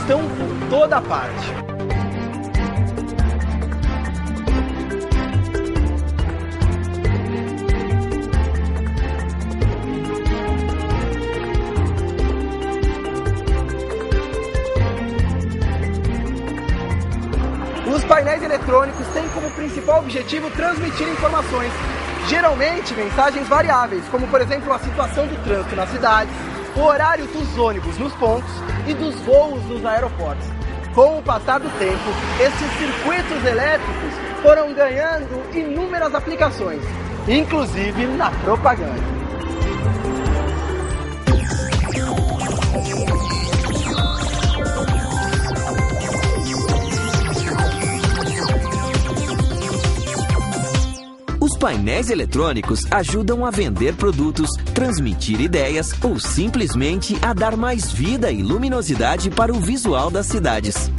estão por toda parte. Os painéis eletrônicos têm como principal objetivo transmitir informações, geralmente mensagens variáveis, como por exemplo a situação do trânsito nas cidades, o horário dos ônibus nos pontos e dos voos nos aeroportos. Com o passar do tempo, esses circuitos elétricos foram ganhando inúmeras aplicações, inclusive na propaganda. Os painéis eletrônicos ajudam a vender produtos, transmitir ideias ou simplesmente a dar mais vida e luminosidade para o visual das cidades.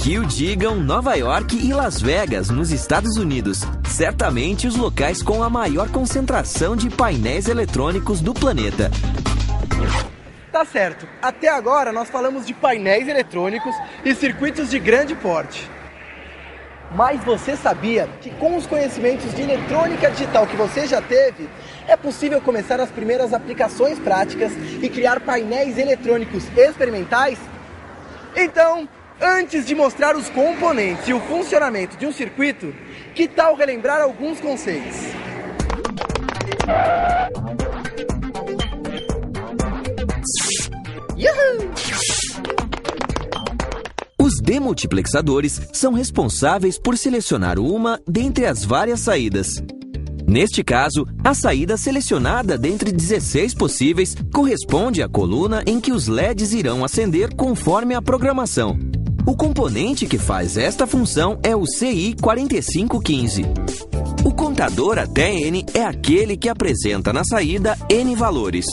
Que o digam Nova York e Las Vegas, nos Estados Unidos, certamente os locais com a maior concentração de painéis eletrônicos do planeta. Tá certo, até agora nós falamos de painéis eletrônicos e circuitos de grande porte. Mas você sabia que com os conhecimentos de eletrônica digital que você já teve, é possível começar as primeiras aplicações práticas e criar painéis eletrônicos experimentais? Então, antes de mostrar os componentes e o funcionamento de um circuito, que tal relembrar alguns conceitos? Yuhu! Os demultiplexadores são responsáveis por selecionar uma dentre as várias saídas. Neste caso, a saída selecionada dentre 16 possíveis corresponde à coluna em que os LEDs irão acender conforme a programação. O componente que faz esta função é o CI4515. O contador até N é aquele que apresenta na saída N valores.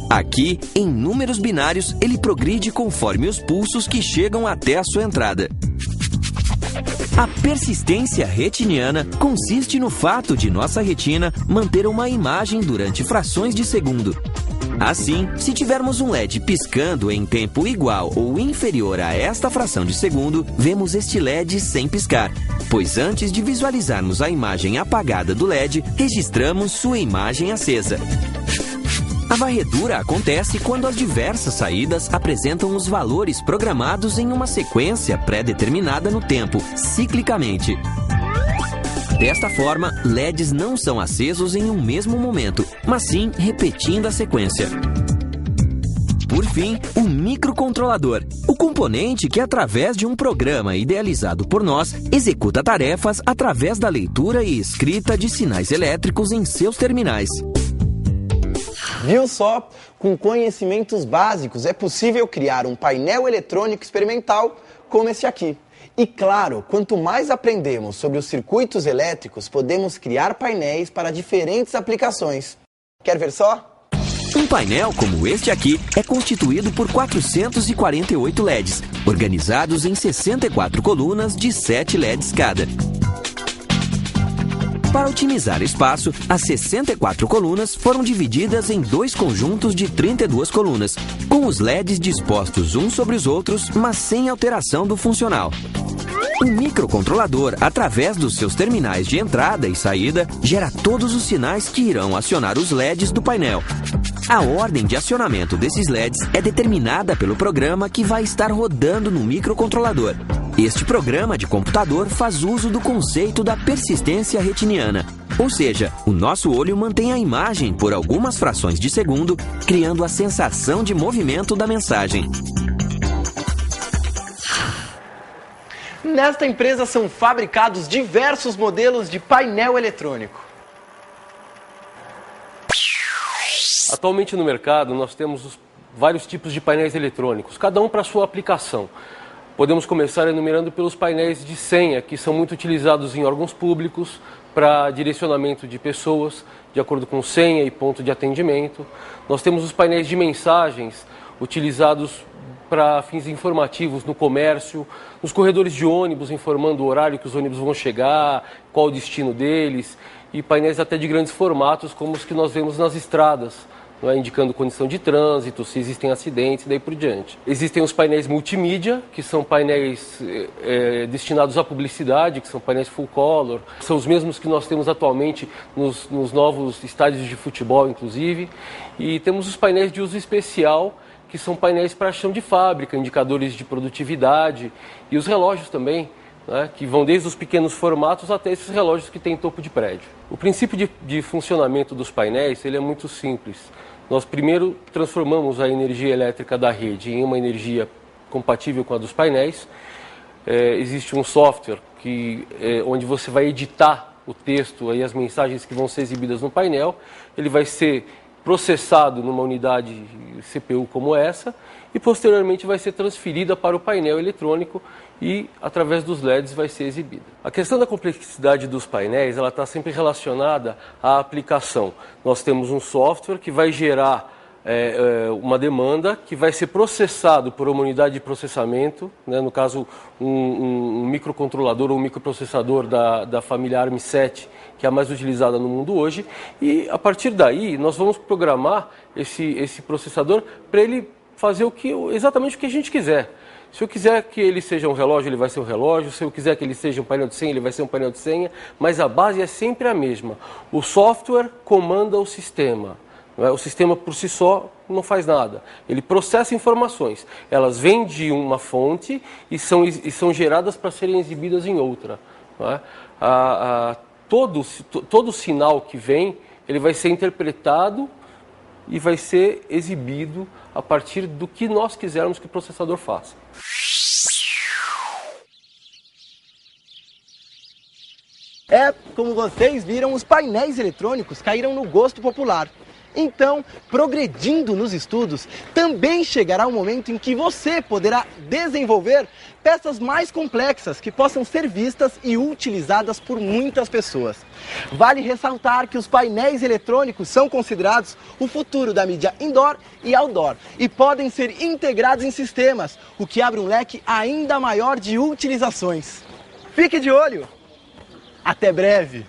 Aqui, em números binários, ele progride conforme os pulsos que chegam até a sua entrada. A persistência retiniana consiste no fato de nossa retina manter uma imagem durante frações de segundo. Assim, se tivermos um LED piscando em tempo igual ou inferior a esta fração de segundo, vemos este LED sem piscar, pois antes de visualizarmos a imagem apagada do LED, registramos sua imagem acesa. A varredura acontece quando as diversas saídas apresentam os valores programados em uma sequência pré-determinada no tempo, ciclicamente. Desta forma, LEDs não são acesos em um mesmo momento, mas sim repetindo a sequência. Por fim, o microcontrolador, o componente que, através de um programa idealizado por nós, executa tarefas através da leitura e escrita de sinais elétricos em seus terminais. Viu só? Com conhecimentos básicos é possível criar um painel eletrônico experimental como este aqui. E claro, quanto mais aprendemos sobre os circuitos elétricos, podemos criar painéis para diferentes aplicações. Quer ver só? Um painel como este aqui é constituído por 448 LEDs, organizados em 64 colunas de 7 LEDs cada. Para otimizar espaço, as 64 colunas foram divididas em dois conjuntos de 32 colunas, com os LEDs dispostos uns sobre os outros, mas sem alteração do funcional. O microcontrolador, através dos seus terminais de entrada e saída, gera todos os sinais que irão acionar os LEDs do painel. A ordem de acionamento desses LEDs é determinada pelo programa que vai estar rodando no microcontrolador. Este programa de computador faz uso do conceito da persistência retiniana, ou seja, o nosso olho mantém a imagem por algumas frações de segundo, criando a sensação de movimento da mensagem. Nesta empresa são fabricados diversos modelos de painel eletrônico. Atualmente no mercado nós temos vários tipos de painéis eletrônicos, cada um para a sua aplicação. Podemos começar enumerando pelos painéis de senha, que são muito utilizados em órgãos públicos para direcionamento de pessoas, de acordo com senha e ponto de atendimento. Nós temos os painéis de mensagens, utilizados para fins informativos no comércio, nos corredores de ônibus, informando o horário que os ônibus vão chegar, qual o destino deles, e painéis até de grandes formatos, como os que nós vemos nas estradas, não é? Indicando condição de trânsito, se existem acidentes e daí por diante. Existem os painéis multimídia, que são painéis destinados à publicidade, que são painéis full color, são os mesmos que nós temos atualmente nos novos estádios de futebol, inclusive. E temos os painéis de uso especial, que são painéis para chão de fábrica, indicadores de produtividade, e os relógios também, né, que vão desde os pequenos formatos até esses relógios que têm topo de prédio. O princípio de funcionamento dos painéis ele é muito simples. Nós primeiro transformamos a energia elétrica da rede em uma energia compatível com a dos painéis. Existe um software onde você vai editar o texto e as mensagens que vão ser exibidas no painel. Ele vai ser processado numa unidade CPU como essa e posteriormente vai ser transferida para o painel eletrônico e através dos LEDs vai ser exibida. A questão da complexidade dos painéis ela está sempre relacionada à aplicação. Nós temos um software que vai gerar uma demanda que vai ser processado por uma unidade de processamento, né, no caso um microcontrolador ou um microprocessador da família ARM7, que é a mais utilizada no mundo hoje, e a partir daí nós vamos programar esse processador para ele fazer exatamente o que a gente quiser. Se eu quiser que ele seja um relógio, ele vai ser um relógio. Se eu quiser que ele seja um painel de senha, ele vai ser um painel de senha. Mas a base é sempre a mesma. O software comanda o sistema. O sistema por si só não faz nada. Ele processa informações. Elas vêm de uma fonte e são geradas para serem exibidas em outra. Não é? Todo sinal que vem, ele vai ser interpretado e vai ser exibido a partir do que nós quisermos que o processador faça. Como vocês viram, os painéis eletrônicos caíram no gosto popular. Então, progredindo nos estudos, também chegará um momento em que você poderá desenvolver peças mais complexas que possam ser vistas e utilizadas por muitas pessoas. Vale ressaltar que os painéis eletrônicos são considerados o futuro da mídia indoor e outdoor e podem ser integrados em sistemas, o que abre um leque ainda maior de utilizações. Fique de olho! Até breve!